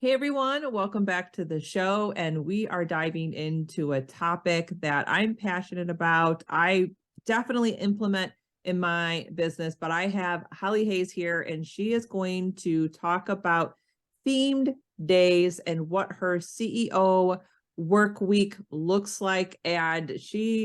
Hey everyone, welcome back to the show. And we are diving into a topic that I'm passionate about. I definitely implement in my business, but I have Holly Haynes here, and she is going to talk about themed days and what her CEO work week looks like. And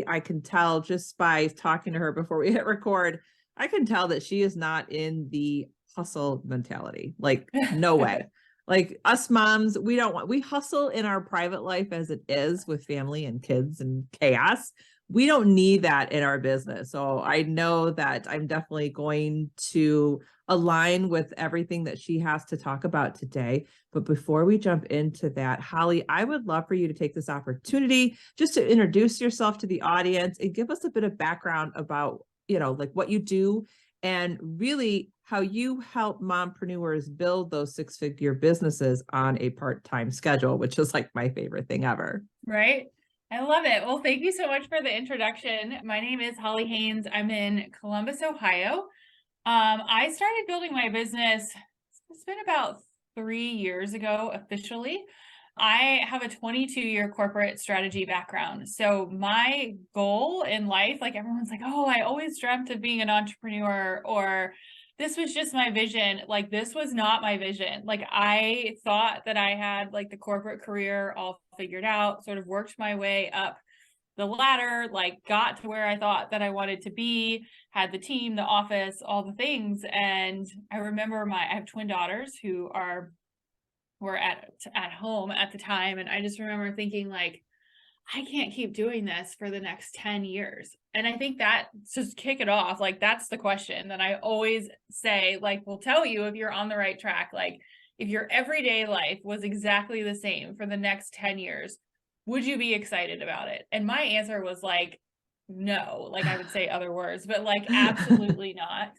I can tell just by talking to her before we hit record, I can tell that she is not in the hustle mentality. Like, no way. Like us moms, we hustle in our private life as it is with family and kids and chaos. We don't need that in our business. So I know that I'm definitely going to align with everything that she has to talk about today. But before we jump into that, Holly, I would love for you to take this opportunity just to introduce yourself to the audience and give us a bit of background about, like what you do and really how you help mompreneurs build those six-figure businesses on a part-time schedule, which is like my favorite thing ever. Right? I love it. Well, thank you so much for the introduction. My name is Holly Haynes. I'm in Columbus, Ohio. I started building my business, it's been about 3 years ago officially. I have a 22-year corporate strategy background. So my goal in life, like everyone's like, oh, I always dreamt of being an entrepreneur, or this was just my vision. Like, this was not my vision. Like, I thought that I had like the corporate career all figured out, sort of worked my way up the ladder, like got to where I thought that I wanted to be, had the team, the office, all the things. And I remember I have twin daughters who were at home at the time. And I just remember thinking, like, I can't keep doing this for the next 10 years. And I think that, just kick it off, like, that's the question that I always say, like, will tell you if you're on the right track. Like, if your everyday life was exactly the same for the next 10 years, would you be excited about it? And my answer was like, no. Like, I would say other words, but like, absolutely not.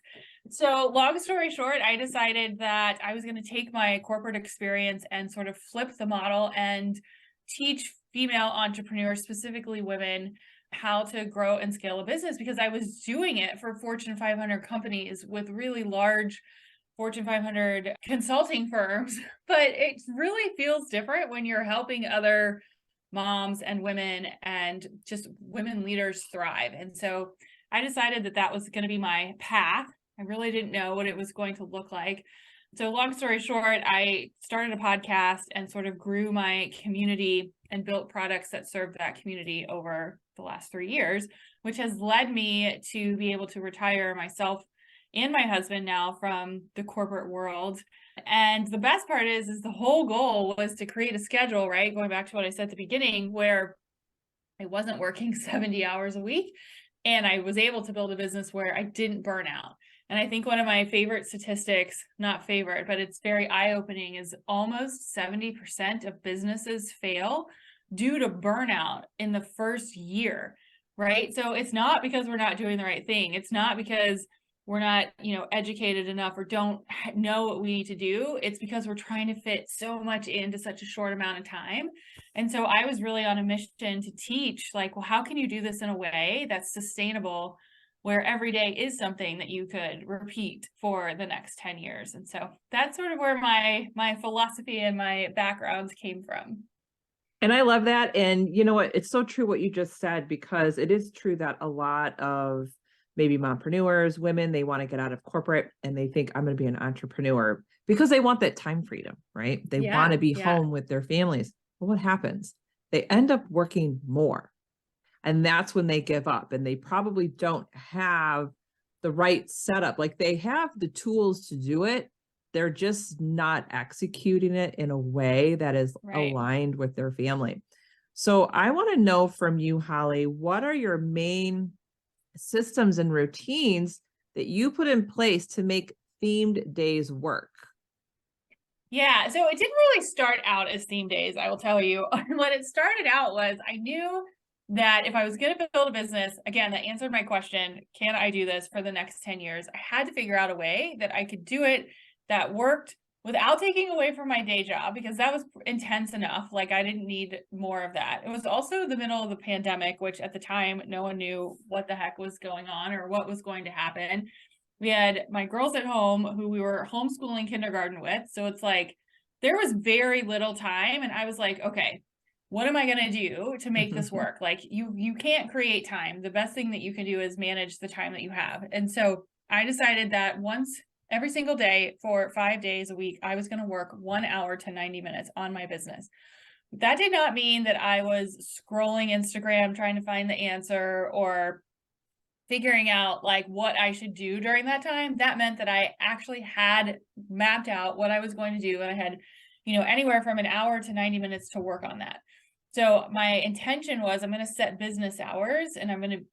So long story short, I decided that I was going to take my corporate experience and sort of flip the model and teach female entrepreneurs, specifically women, how to grow and scale a business, because I was doing it for Fortune 500 companies with really large Fortune 500 consulting firms. But it really feels different when you're helping other moms and women and just women leaders thrive. And so I decided that that was going to be my path. I really didn't know what it was going to look like. So long story short, I started a podcast and sort of grew my community and built products that served that community over the last 3 years, which has led me to be able to retire myself and my husband now from the corporate world. And the best part is the whole goal was to create a schedule, right? Going back to what I said at the beginning, where I wasn't working 70 hours a week, and I was able to build a business where I didn't burn out. And I think one of my favorite statistics, not favorite, but it's very eye-opening, is almost 70% of businesses fail due to burnout in the first year, right? So it's not because we're not doing the right thing. It's not because we're not, educated enough or don't know what we need to do. It's because we're trying to fit so much into such a short amount of time. And so I was really on a mission to teach, like, well, how can you do this in a way that's sustainable, where every day is something that you could repeat for the next 10 years. And so that's sort of where my philosophy and my backgrounds came from. And I love that. And you know what? It's so true what you just said, because it is true that a lot of maybe mompreneurs, women, they want to get out of corporate and they think I'm going to be an entrepreneur because they want that time freedom, right? They want to be Yeah. home with their families. But what happens? They end up working more. And that's when they give up, and they probably don't have the right setup. Like, they have the tools to do it. They're just not executing it in a way that is Right. aligned with their family. So I want to know from you, Holly, what are your main systems and routines that you put in place to make themed days work? Yeah, so it didn't really start out as theme days, I will tell you. What it started out was, I knew that if I was going to build a business, again, that answered my question, can I do this for the next 10 years? I had to figure out a way that I could do it that worked without taking away from my day job, because that was intense enough. Like, I didn't need more of that. It was also the middle of the pandemic, which at the time, no one knew what the heck was going on or what was going to happen. We had my girls at home who we were homeschooling kindergarten with. So it's like there was very little time. And I was like, okay, what am I going to do to make this work? Like you can't create time. The best thing that you can do is manage the time that you have. And so I decided that every single day for 5 days a week, I was going to work 1 hour to 90 minutes on my business. That did not mean that I was scrolling Instagram trying to find the answer or figuring out like what I should do during that time. That meant that I actually had mapped out what I was going to do, and I had, anywhere from an hour to 90 minutes to work on that. So my intention was I'm going to set business hours, and I'm going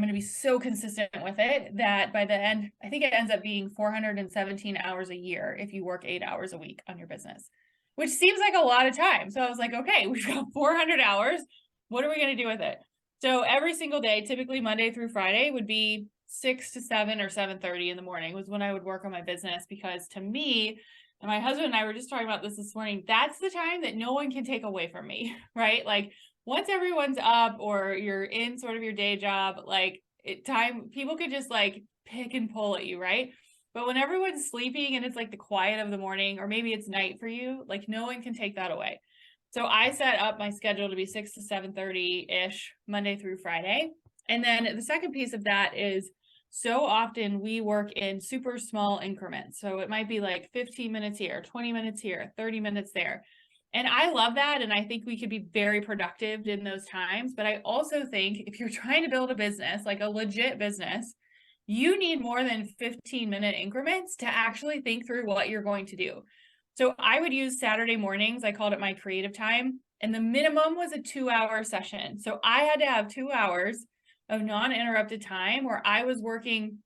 to be so consistent with it that by the end, I think it ends up being 417 hours a year if you work 8 hours a week on your business, which seems like a lot of time. So I was like, okay, we've got 400 hours. What are we going to do with it? So every single day, typically Monday through Friday, would be 6 to 7 or 7:30 in the morning was when I would work on my business, because to me, and my husband and I were just talking about this morning, that's the time that no one can take away from me, right? Like once everyone's up or you're in sort of your day job, like people could just like pick and pull at you, right? But when everyone's sleeping and it's like the quiet of the morning, or maybe it's night for you, like no one can take that away. So I set up my schedule to be 6 to 7:30-ish Monday through Friday. And then the second piece of that is, so often we work in super small increments. So it might be like 15 minutes here, 20 minutes here, 30 minutes there. And I love that. And I think we could be very productive in those times. But I also think if you're trying to build a business, like a legit business, you need more than 15-minute increments to actually think through what you're going to do. So I would use Saturday mornings. I called it my creative time. And the minimum was a 2-hour session. So I had to have 2 hours of non-interrupted time where I was working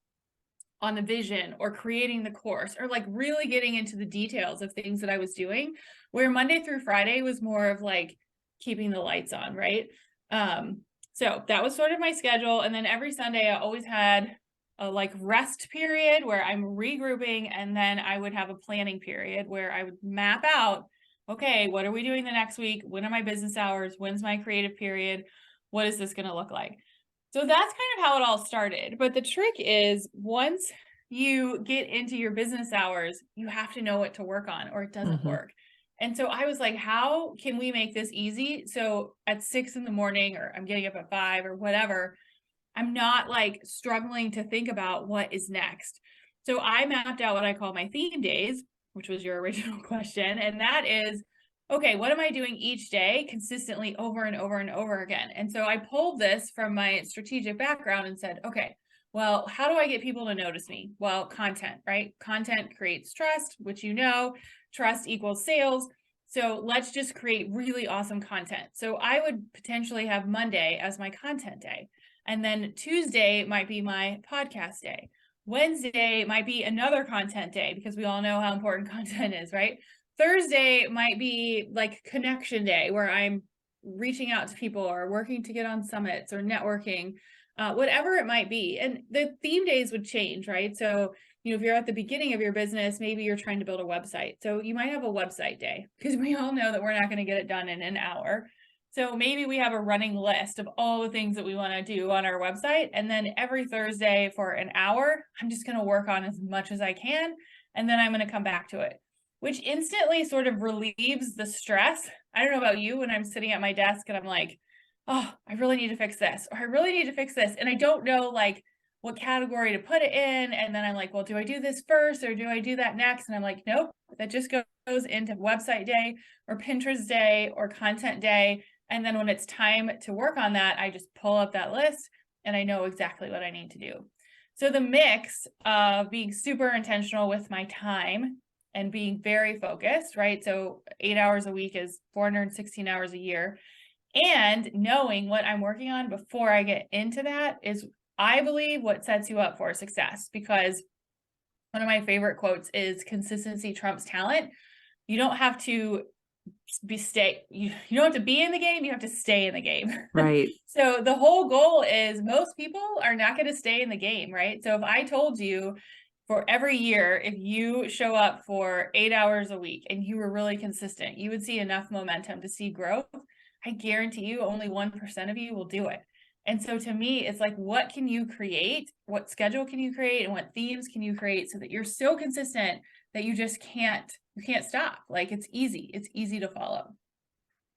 on the vision or creating the course or like really getting into the details of things that I was doing, where Monday through Friday was more of like keeping the lights on, right? So that was sort of my schedule. And then every Sunday I always had a like rest period where I'm regrouping, and then I would have a planning period where I would map out, okay, what are we doing the next week? When are my business hours? When's my creative period? What is this going to look like? So that's kind of how it all started. But the trick is, once you get into your business hours, you have to know what to work on or it doesn't work. And so I was like, how can we make this easy? So at 6 in the morning, or I'm getting up at 5 or whatever, I'm not like struggling to think about what is next. So I mapped out what I call my theme days, which was your original question. And that is, okay, what am I doing each day consistently over and over and over again? And so I pulled this from my strategic background and said, okay, well, how do I get people to notice me? Well, content, right? Content creates trust, which trust equals sales. So let's just create really awesome content. So I would potentially have Monday as my content day. And then Tuesday might be my podcast day. Wednesday might be another content day, because we all know how important content is, right? Thursday might be like connection day, where I'm reaching out to people or working to get on summits or networking, whatever it might be. And the theme days would change, right? So, if you're at the beginning of your business, maybe you're trying to build a website. So you might have a website day, because we all know that we're not going to get it done in an hour. So maybe we have a running list of all the things that we want to do on our website. And then every Thursday for an hour, I'm just going to work on as much as I can. And then I'm going to come back to it, which instantly sort of relieves the stress. I don't know about you, when I'm sitting at my desk and I'm like, oh, I really need to fix this, or I really need to fix this. And I don't know like what category to put it in. And then I'm like, well, do I do this first or do I do that next? And I'm like, nope, that just goes into website day or Pinterest day or content day. And then when it's time to work on that, I just pull up that list and I know exactly what I need to do. So the mix of being super intentional with my time and being very focused, right? So 8 hours a week is 416 hours a year. And knowing what I'm working on before I get into that is, I believe, what sets you up for success. Because one of my favorite quotes is, consistency trumps talent. You don't have to you don't have to be in the game, you have to stay in the game. Right. So the whole goal is, most people are not going to stay in the game, right? So if I told you, for every year, if you show up for 8 hours a week and you were really consistent, you would see enough momentum to see growth. I guarantee you only 1% of you will do it. And so to me, it's like, what can you create? What schedule can you create? And what themes can you create so that you're so consistent that you just can't you can't stop. Like it's easy to follow.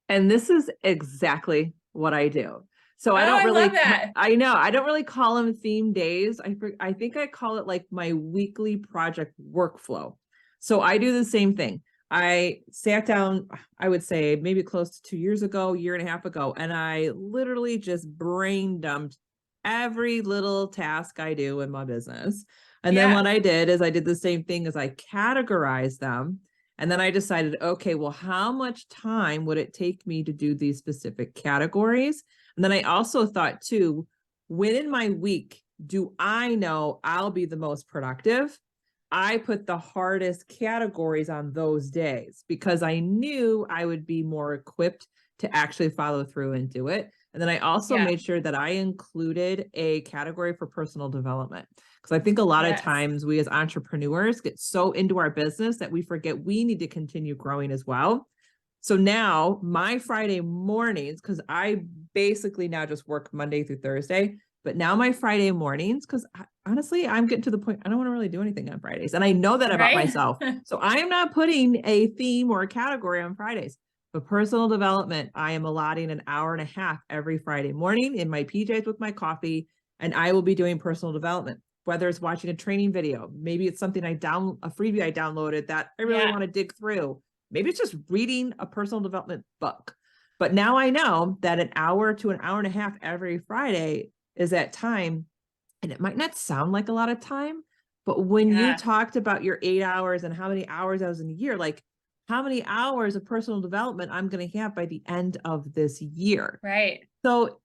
And this is exactly what I do. So Oh, I don't I love really, that. I know, I don't really call them theme days. I think I call it like my weekly project workflow. So I do the same thing. I sat down, I would say maybe close to 2 years ago, year and a half ago, and I literally just brain dumped every little task I do in my business. And then Yeah. what I did is I did the same thing as I categorized them. And then I decided, okay, well, how much time would it take me to do these specific categories? And then I also thought too, when in my week do I know I'll be the most productive? I put the hardest categories on those days because I knew I would be more equipped to actually follow through and do it. And then I also Yeah. made sure that I included a category for personal development. Because I think a lot of Yes. times we as entrepreneurs get so into our business that we forget we need to continue growing as well. So now my Friday mornings, because I basically now just work Monday through Thursday, but now my Friday mornings, because honestly, I'm getting to the point I don't want to really do anything on Fridays. And I know that about Right. myself. So I am not putting a theme or a category on Fridays. But personal development, I am allotting an hour and a half every Friday morning in my PJs with my coffee, and I will be doing personal development, whether it's watching a training video, maybe it's something a freebie I downloaded that I really Yeah. want to dig through. Maybe it's just reading a personal development book. But now I know that an hour to an hour and a half every Friday is that time. And it might not sound like a lot of time, but when you Yeah. talked about your 8 hours and how many hours I was in a year, like how many hours of personal development I'm going to have by the end of this year. Right. So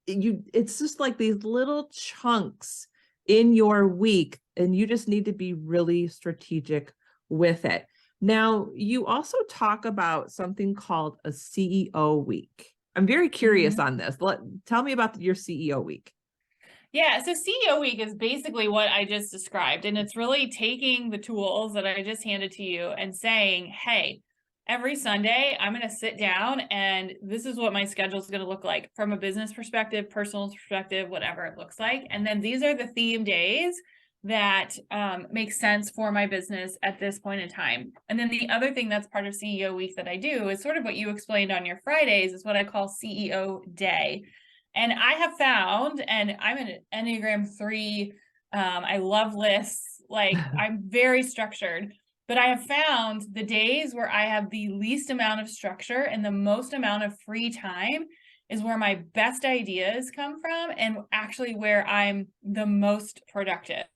it's just like these little chunks in your week, and you just need to be really strategic with it. Now, you also talk about something called a CEO week. I'm very curious Mhm. on this. Tell me about your CEO week. Yeah, so CEO week is basically what I just described. And it's really taking the tools that I just handed to you and saying, hey, every Sunday, I'm going to sit down and this is what my schedule is going to look like from a business perspective, personal perspective, whatever it looks like. And then these are the theme days that make sense for my business at this point in time. And then the other thing that's part of CEO week that I do is sort of what you explained on your Fridays is what I call CEO day. And I have found, and I'm an Enneagram 3, I love lists, like I'm very structured, but I have found the days where I have the least amount of structure and the most amount of free time is where my best ideas come from and actually where I'm the most productive.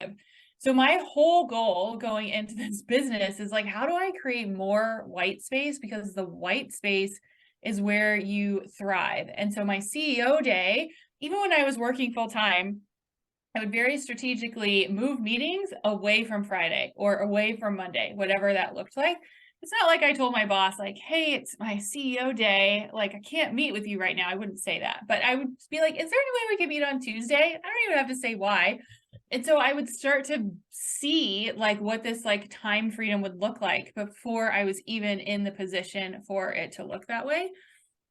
So my whole goal going into this business is like, how do I create more white space? Because the white space is where you thrive. And so my CEO day, even when I was working full time, I would very strategically move meetings away from Friday or away from Monday, whatever that looked like. It's not like I told my boss, like, hey, it's my CEO day. Like, I can't meet with you right now. I wouldn't say that. But I would be like, is there any way we could meet on Tuesday? I don't even have to say why. And so I would start to see like what this like time freedom would look like before I was even in the position for it to look that way.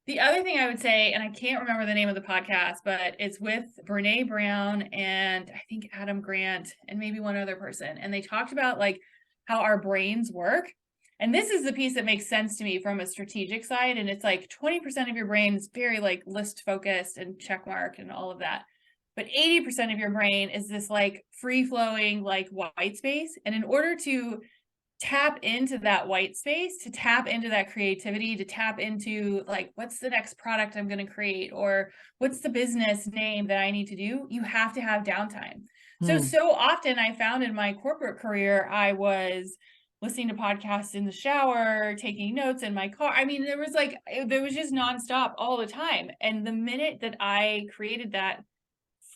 The other thing I would say, and I can't remember the name of the podcast, but it's with Brene Brown and I think Adam Grant and maybe one other person. And they talked about like how our brains work. And this is the piece that makes sense to me from a strategic side. And it's like 20% of your brain is very like list focused and check mark and all of that. But 80% of your brain is this like free flowing, like white space. And in order to tap into that white space, to tap into that creativity, to tap into like, what's the next product I'm going to create? Or what's the business name that I need to do? You have to have downtime. So often I found in my corporate career, I was listening to podcasts in the shower, taking notes in my car. I mean, there was just nonstop all the time. And the minute that I created that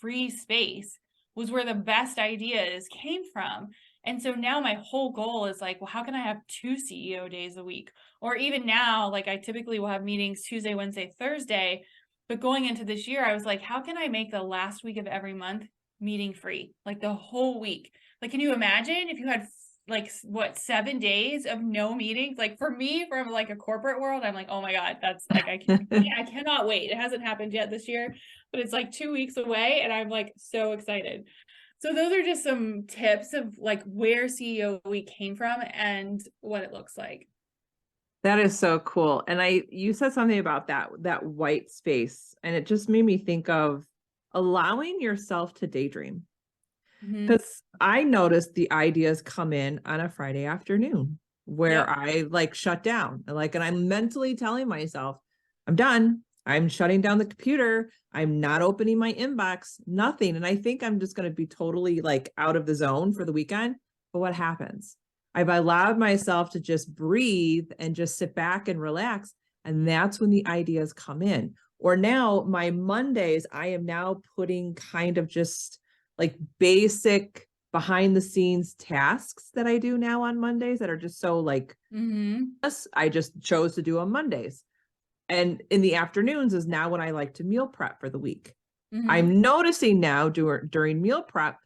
free space was where the best ideas came from. And so now my whole goal is like, well, how can I have 2 CEO days a week? Or even now, like I typically will have meetings Tuesday, Wednesday, Thursday. But going into this year, I was like, how can I make the last week of every month meeting free? Like the whole week. Like, can you imagine if you had like what 7 days of no meetings? Like for me, from like a corporate world, I'm like, oh my God, that's like I cannot wait. It hasn't happened yet this year, but it's like 2 weeks away, and I'm like so excited. So those are just some tips of like where CEO Week came from and what it looks like. That is so cool. And you said something about that white space, and it just made me think of allowing yourself to daydream. Mhm. Because I noticed the ideas come in on a Friday afternoon where Yep. I like shut down. And I'm mentally telling myself, I'm done. I'm shutting down the computer. I'm not opening my inbox, nothing. And I think I'm just going to be totally like out of the zone for the weekend. But what happens? I've allowed myself to just breathe and just sit back and relax. And that's when the ideas come in. Or now my Mondays, I am now putting kind of just like basic behind the scenes tasks that I do now on Mondays that are just so like, Mhm. I just chose to do on Mondays. And in the afternoons is now when I like to meal prep for the week. Mhm. I'm noticing now during meal prep,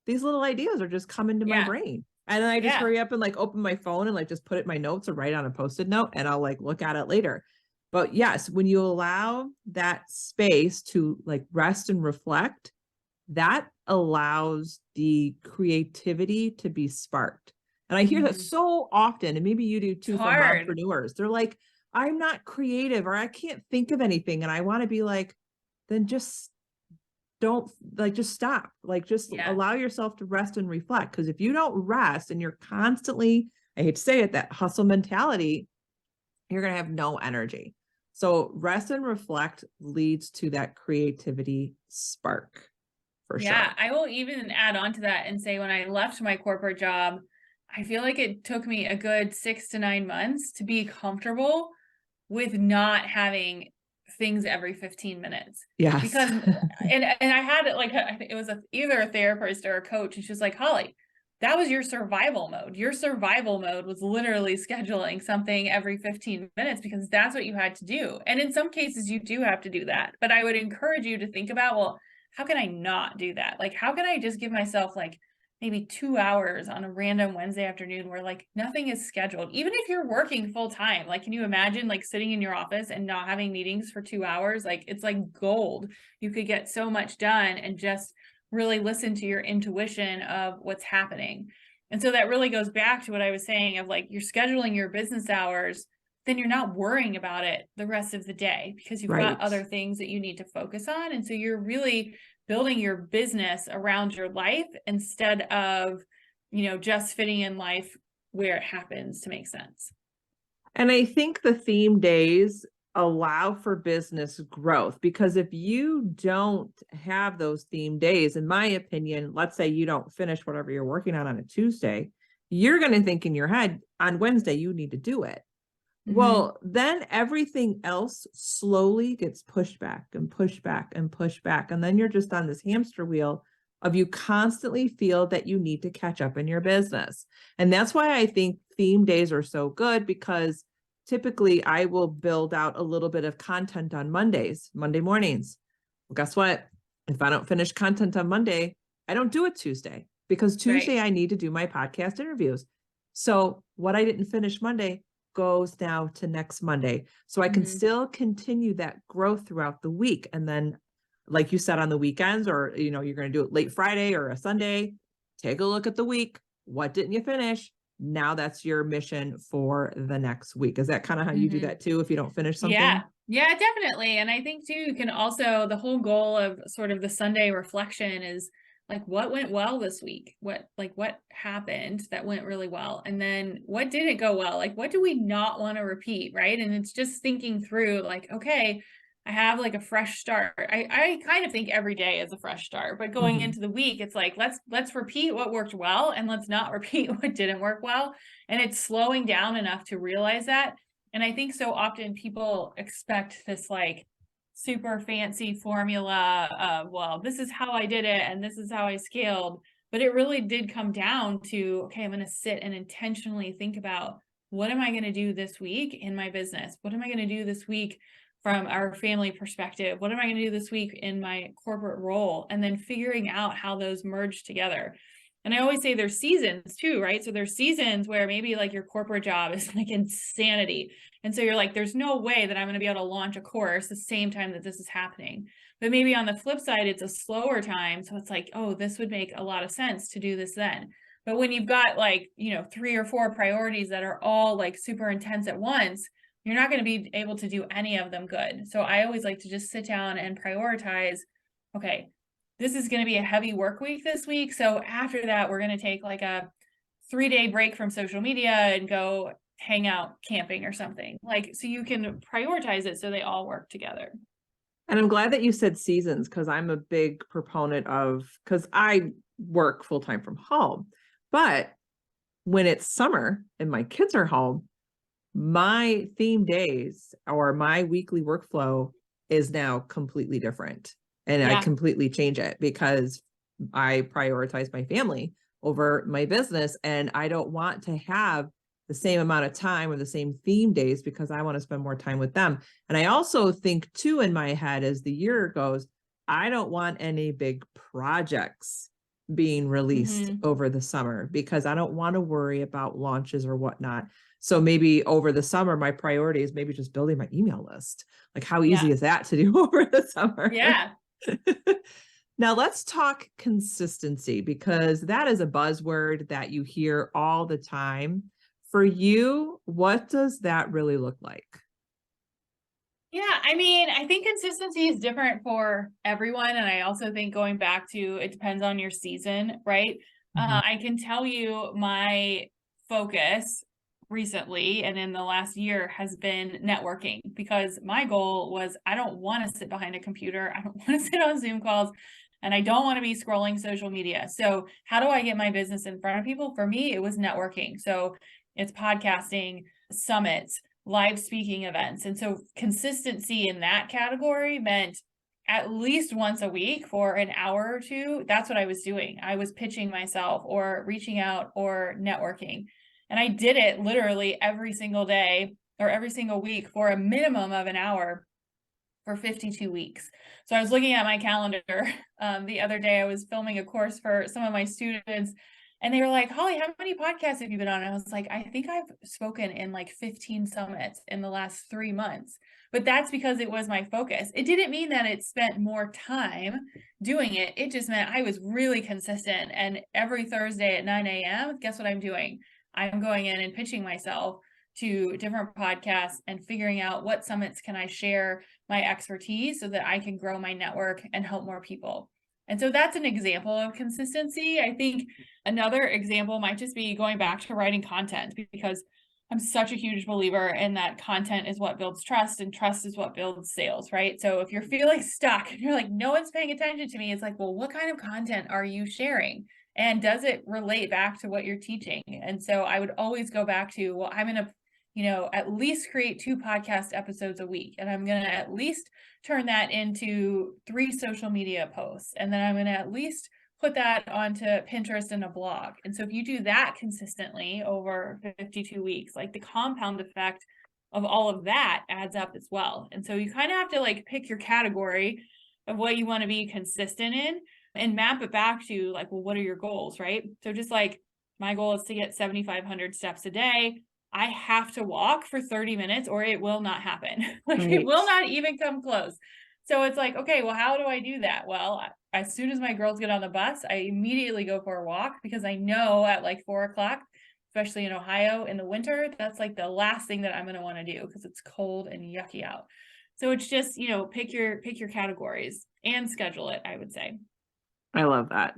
these little ideas are just coming to my Yeah. brain. And then I just Yeah. hurry up and like open my phone and like just put it in my notes or write on a post-it note and I'll like look at it later. But yes, when you allow that space to like rest and reflect, that allows the creativity to be sparked. And I hear that Mhm. so often, and maybe you do It's too from hard. mompreneurs. They're like, I'm not creative or I can't think of anything. And I want to be like, then just don't like just stop. Like just Yeah. allow yourself to rest and reflect. Because if you don't rest and you're constantly, I hate to say it, that hustle mentality, you're gonna have no energy. So rest and reflect leads to that creativity spark for Yeah, sure. I will even add on to that and say when I left my corporate job, I feel like it took me a good 6 to 9 months to be comfortable with not having things every 15 minutes. Yes. Because and I had it like I think it was either a therapist or a coach, and she was like, "Holly, that was your survival mode. Your survival mode was literally scheduling something every 15 minutes because that's what you had to do." And in some cases, you do have to do that. But I would encourage you to think about, well, how can I not do that? Like, how can I just give myself like maybe 2 hours on a random Wednesday afternoon where like nothing is scheduled? Even if you're working full time, like, can you imagine like sitting in your office and not having meetings for 2 hours? Like, it's like gold. You could get so much done and just really listen to your intuition of what's happening. And so that really goes back to what I was saying of like you're scheduling your business hours, then you're not worrying about it the rest of the day because you've got Right. other things that you need to focus on. And so you're really building your business around your life instead of, just fitting in life where it happens to make sense. And I think the theme days allow for business growth because if you don't have those theme days, in my opinion, let's say you don't finish whatever you're working on a Tuesday, you're going to think in your head on Wednesday, you need to do it. Mhm. Well, then everything else slowly gets pushed back and pushed back and pushed back. And then you're just on this hamster wheel of you constantly feel that you need to catch up in your business. And that's why I think theme days are so good because typically I will build out a little bit of content on Mondays, Monday mornings. Well, guess what? If I don't finish content on Monday, I don't do it Tuesday because Right. Tuesday I need to do my podcast interviews. So what I didn't finish Monday goes now to next Monday. So I can Mhm. still continue that growth throughout the week. And then, like you said, on the weekends, or you're going to do it late Friday or a Sunday, take a look at the week. What didn't you finish? Now that's your mission for the next week. Is that kind of how you do Mhm. that too if you don't finish Yeah. something? Yeah, definitely. And I think too, you can also, the whole goal of sort of the Sunday reflection is like what went well this week? What happened that went really well? And then what didn't go well? Like what do we not want to repeat, right? And it's just thinking through like, okay, I have like a fresh start. I kind of think every day is a fresh start, but going Mhm. into the week, it's like let's repeat what worked well and let's not repeat what didn't work well. And it's slowing down enough to realize that. And I think so often people expect this like super fancy formula of, well, this is how I did it and this is how I scaled. But it really did come down to, okay, I'm going to sit and intentionally think about what am I going to do this week in my business? What am I going to do this week from our family perspective? What am I going to do this week in my corporate role? And then figuring out how those merge together. And I always say there's seasons too, right? So there's seasons where maybe like your corporate job is like insanity. And so you're like, there's no way that I'm going to be able to launch a course the same time that this is happening. But maybe on the flip side, it's a slower time. So it's like, oh, this would make a lot of sense to do this then. But when you've got like, 3 or 4 priorities that are all like super intense at once, you're not going to be able to do any of them good. So I always like to just sit down and prioritize, okay, this is going to be a heavy work week this week. So after that, we're going to take like a 3-day break from social media and go hang out camping or something. Like, so you can prioritize it so they all work together. And I'm glad that you said seasons, because I'm a big proponent of, because I work full time from home, but when it's summer and my kids are home, my theme days or my weekly workflow is now completely different. And I completely change it because I prioritize my family over my business. And I don't want to have the same amount of time or the same theme days because I want to spend more time with them. And I also think too, in my head, as the year goes, I don't want any big projects being released over the summer because I don't want to worry about launches or whatnot. So maybe over the summer, my priority is maybe just building my email list. Like, how easy is that to do over the summer? Yeah. Now let's talk consistency, because that is a buzzword that you hear all the time. For you, what does that really look like? Yeah, I mean, I think consistency is different for everyone. And I also think going back to, it depends on your season, right? I can tell you my focus recently and in the last year has been networking, because my goal was, I don't want to sit behind a computer. I don't want to sit on Zoom calls, and I don't want to be scrolling social media. So how do I get my business in front of people? For me, it was networking. So it's podcasting, summits, live speaking events. And so consistency in that category meant at least once a week for an hour or two. That's what I was doing. I was pitching myself or reaching out or networking. And I did it literally every single day or every single week for a minimum of an hour for 52 weeks. So I was looking at my calendar the other day. I was filming a course for some of my students, and they were like, Holly, how many podcasts have you been on? And I was like, I think I've spoken in like 15 summits in the last 3 months. But that's because it was my focus. It didn't mean that it spent more time doing it. It just meant I was really consistent. And every Thursday at 9 a.m., guess what I'm doing? I'm going in and pitching myself to different podcasts and figuring out what summits can I share my expertise so that I can grow my network and help more people. And so that's an example of consistency. I think another example might just be going back to writing content, because I'm such a huge believer in that content is what builds trust, and trust is what builds sales, right? So if you're feeling stuck and you're like, no one's paying attention to me, it's like, well, what kind of content are you sharing? And does it relate back to what you're teaching? And so I would always go back to, well, I'm going to at least create 2 podcast episodes a week. And I'm going to at least turn that into 3 social media posts. And then I'm going to at least put that onto Pinterest and a blog. And so if you do that consistently over 52 weeks, like the compound effect of all of that adds up as well. And so you kind of have to like pick your category of what you want to be consistent in and map it back to like, well, what are your goals, right? So just like my goal is to get 7,500 steps a day. I have to walk for 30 minutes or it will not happen. Like it will not even come close. So it's like, okay, well, how do I do that? Well, as soon as my girls get on the bus, I immediately go for a walk, because I know at like 4 o'clock, especially in Ohio in the winter, that's like the last thing that I'm going to want to do because it's cold and yucky out. So it's just, pick your categories and schedule it, I would say. I love that.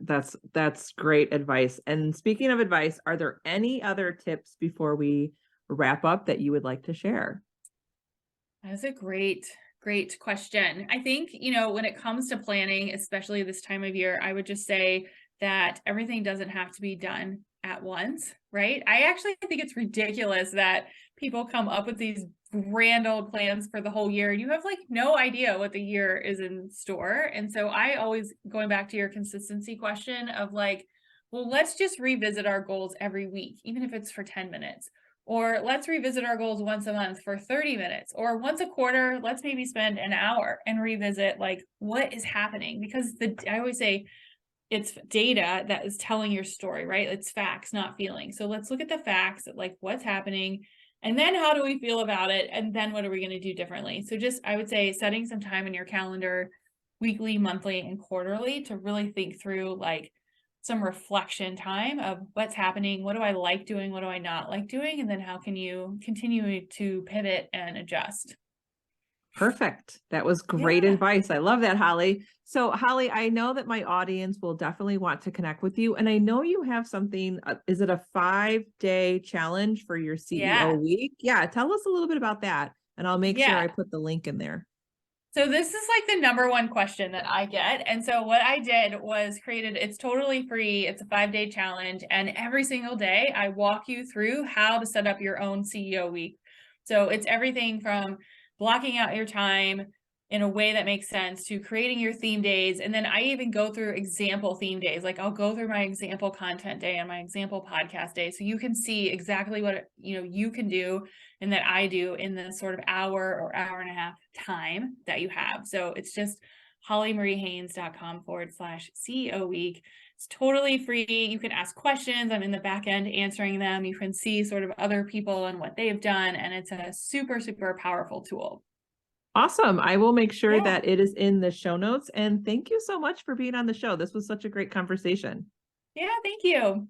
That's great advice. And speaking of advice, are there any other tips before we wrap up that you would like to share? That's a great question. I think, when it comes to planning, especially this time of year, I would just say that everything doesn't have to be done at once, right? I actually think it's ridiculous that people come up with these grand old plans for the whole year and you have like no idea what the year is in store. And so I always, going back to your consistency question of like, well, let's just revisit our goals every week, even if it's for 10 minutes. Or let's revisit our goals once a month for 30 minutes, or once a quarter, let's maybe spend an hour and revisit like what is happening. Because I always say it's data that is telling your story, right? It's facts, not feelings. So let's look at the facts, like what's happening, and then how do we feel about it? And then what are we going to do differently? So just, I would say, setting some time in your calendar, weekly, monthly, and quarterly, to really think through like some reflection time of what's happening. What do I like doing? What do I not like doing? And then how can you continue to pivot and adjust? Perfect. That was great Yeah. advice. I love that, Holly. So, Holly, I know that my audience will definitely want to connect with you. And I know you have something, is it a 5-day challenge for your CEO Yeah. week? Yeah. Tell us a little bit about that. And I'll make sure Yeah. I put the link in there. So this is like the number one question that I get. And so what I did was created, it's totally free. It's a 5-day challenge. And every single day I walk you through how to set up your own CEO week. So it's everything from blocking out your time in a way that makes sense to creating your theme days. And then I even go through example theme days. Like I'll go through my example content day and my example podcast day. So you can see exactly what, you can do and that I do in the sort of hour or hour and a half time that you have. So it's just hollymariehaynes.com/CEO week. It's totally free. You can ask questions. I'm in the back end answering them. You can see sort of other people and what they've done. And it's a super, super powerful tool. Awesome. I will make sure Yeah. that it is in the show notes. And thank you so much for being on the show. This was such a great conversation. Yeah, thank you.